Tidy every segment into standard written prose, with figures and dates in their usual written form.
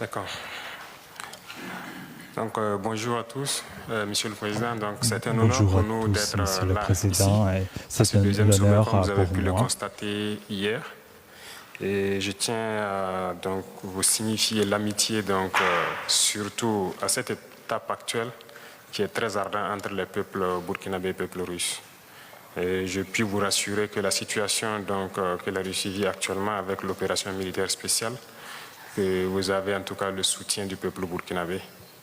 D'accord. Donc, bonjour à tous, Monsieur le Président. Donc, c'est un honneur Bonjour pour à nous tous, d'être Monsieur le là, ici, Président. à ce C'est un deuxième sommet, honneur comme vous avez pour pu le moi. constater hier. Et je tiens à donc, vous signifier l'amitié, donc, surtout à cette étape actuelle, qui est très ardente entre les peuples burkinabés et les peuples russes. Et je puis vous rassurer que la situation donc, que la Russie vit actuellement avec l'opération militaire spéciale, que vous avez en tout cas le soutien du peuple burkinabé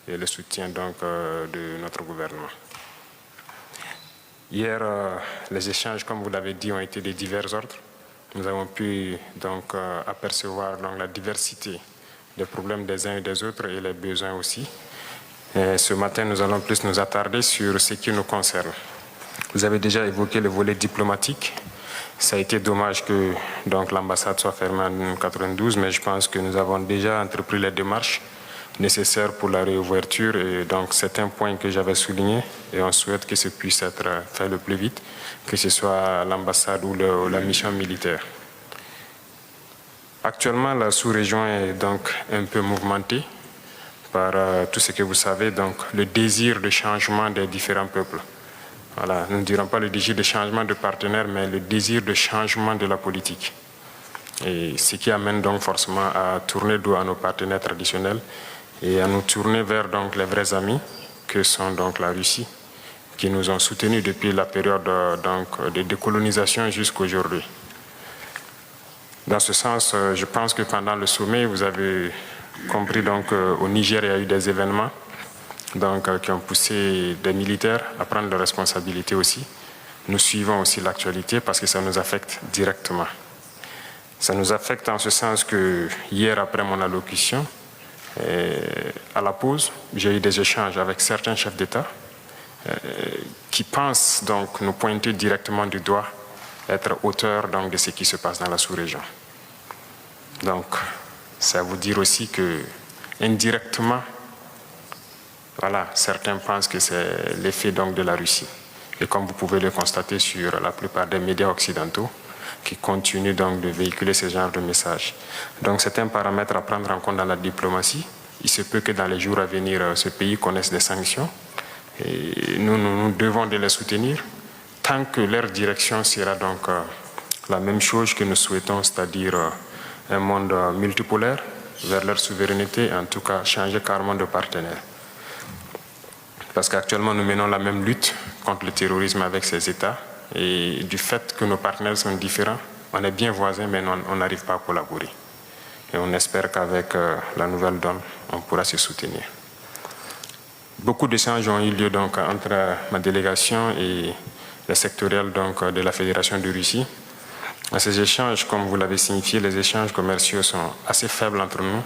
et le soutien donc de notre gouvernement. Hier, les échanges, comme vous l'avez dit, ont été de divers ordres. Nous avons pu donc apercevoir donc, la diversité des problèmes des uns et des autres et les besoins aussi. Et ce matin, nous allons plus nous attarder sur ce qui nous concerne. Vous avez déjà évoqué le volet diplomatique. Ça a été dommage que l'ambassade soit fermée en 1992, mais je pense que nous avons déjà entrepris les démarches nécessaires pour la réouverture. Et donc, c'est un point que j'avais souligné et on souhaite que ce puisse être fait le plus vite, que ce soit l'ambassade ou la mission militaire. Actuellement, la sous-région est donc un peu mouvementée par tout ce que vous savez, donc le désir de changement des différents peuples. Voilà, nous ne dirons pas le désir de changement de partenaire, mais le désir de changement de la politique. Et ce qui amène donc forcément à tourner dos à nos partenaires traditionnels et à nous tourner vers donc les vrais amis que sont donc la Russie, qui nous ont soutenus depuis la période de décolonisation jusqu'à aujourd'hui. Dans ce sens, je pense que pendant le sommet, vous avez compris donc au Niger, il y a eu des événements qui ont poussé des militaires à prendre leurs responsabilités aussi. Nous suivons aussi l'actualité parce que ça nous affecte directement. Ça nous affecte en ce sens que hier, après mon allocution, à la pause, j'ai eu des échanges avec certains chefs d'État qui pensent donc nous pointer directement du doigt, être auteurs donc, de ce qui se passe dans la sous-région. Donc, ça veut dire aussi que indirectement, voilà, certains pensent que c'est l'effet donc de la Russie. Et comme vous pouvez le constater sur la plupart des médias occidentaux, qui continuent donc de véhiculer ce genre de messages. Donc c'est un paramètre à prendre en compte dans la diplomatie. Il se peut que dans les jours à venir, ce pays connaisse des sanctions. Et nous devons de les soutenir tant que leur direction sera donc la même chose que nous souhaitons, c'est-à-dire un monde multipolaire vers leur souveraineté, en tout cas changer carrément de partenaire. Parce qu'actuellement, nous menons la même lutte contre le terrorisme avec ces États. Et du fait que nos partenaires sont différents, on est bien voisins, mais on n'arrive pas à collaborer. Et on espère qu'avec la nouvelle donne, on pourra se soutenir. Beaucoup d'échanges ont eu lieu donc, entre ma délégation et les sectoriels donc, de la Fédération de Russie. À ces échanges, comme vous l'avez signifié, les échanges commerciaux sont assez faibles entre nous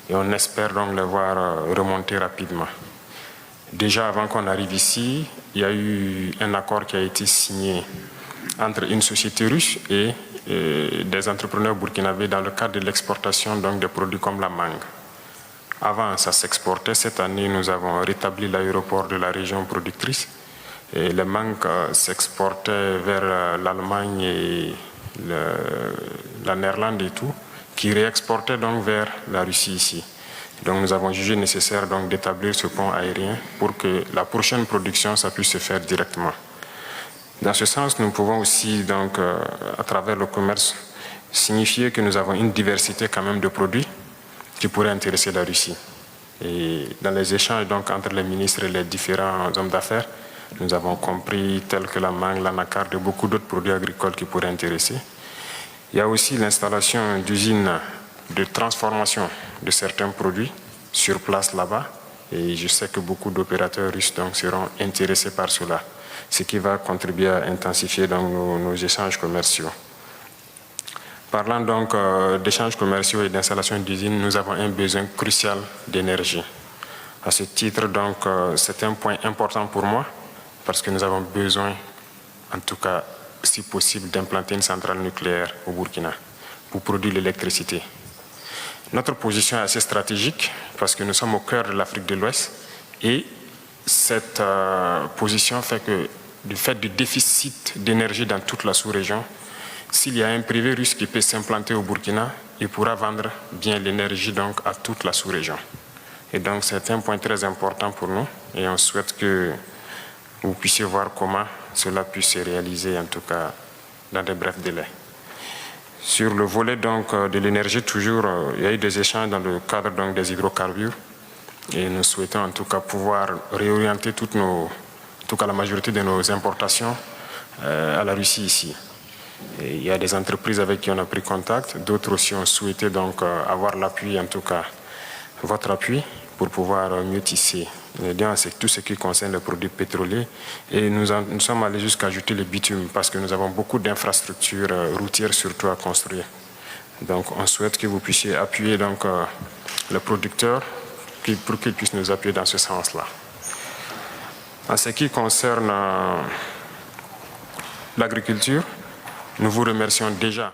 et on espère donc les voir remonter rapidement. Déjà, avant qu'on arrive ici, il y a eu un accord qui a été signé entre une société russe et des entrepreneurs burkinabés dans le cadre de l'exportation des produits comme la mangue. Avant, ça s'exportait. Cette année, nous avons rétabli l'aéroport de la région productrice. Et les mangues s'exportaient vers l'Allemagne et la Néerlande et tout, qui réexportaient donc vers la Russie ici. Donc nous avons jugé nécessaire d'établir ce pont aérien pour que la prochaine production, ça puisse se faire directement. Dans ce sens, nous pouvons aussi, donc, à travers le commerce, signifier que nous avons une diversité quand même de produits qui pourraient intéresser la Russie. Et dans les échanges donc, entre les ministres et les différents hommes d'affaires, nous avons compris tels que la mangue, l'anacarde et beaucoup d'autres produits agricoles qui pourraient intéresser. Il y a aussi l'installation d'usines de transformation de certains produits sur place là-bas. Et je sais que beaucoup d'opérateurs russes seront intéressés par cela, ce qui va contribuer à intensifier nos échanges commerciaux. Parlant donc d'échanges commerciaux et d'installation d'usines, nous avons un besoin crucial d'énergie. À ce titre, c'est un point important pour moi parce que nous avons besoin, en tout cas, si possible, d'implanter une centrale nucléaire au Burkina pour produire l'électricité. Notre position est assez stratégique parce que nous sommes au cœur de l'Afrique de l'Ouest et cette position fait que du fait du déficit d'énergie dans toute la sous-région, s'il y a un privé russe qui peut s'implanter au Burkina, il pourra vendre bien l'énergie donc à toute la sous-région. Et donc c'est un point très important pour nous et on souhaite que vous puissiez voir comment cela puisse se réaliser, en tout cas dans de brefs délais. Sur le volet donc de l'énergie, toujours, il y a eu des échanges dans le cadre donc des hydrocarbures et nous souhaitons en tout cas pouvoir réorienter en tout cas la majorité de nos importations à la Russie ici. Et il y a des entreprises avec qui on a pris contact, d'autres aussi ont souhaité donc avoir l'appui, en tout cas votre appui, pour pouvoir mieux tisser. C'est tout ce qui concerne les produits pétroliers. Et nous sommes allés jusqu'à ajouter le bitume parce que nous avons beaucoup d'infrastructures routières surtout à construire. Donc on souhaite que vous puissiez appuyer donc, les producteurs pour qu'ils puissent nous appuyer dans ce sens-là. En ce qui concerne l'agriculture, nous vous remercions déjà.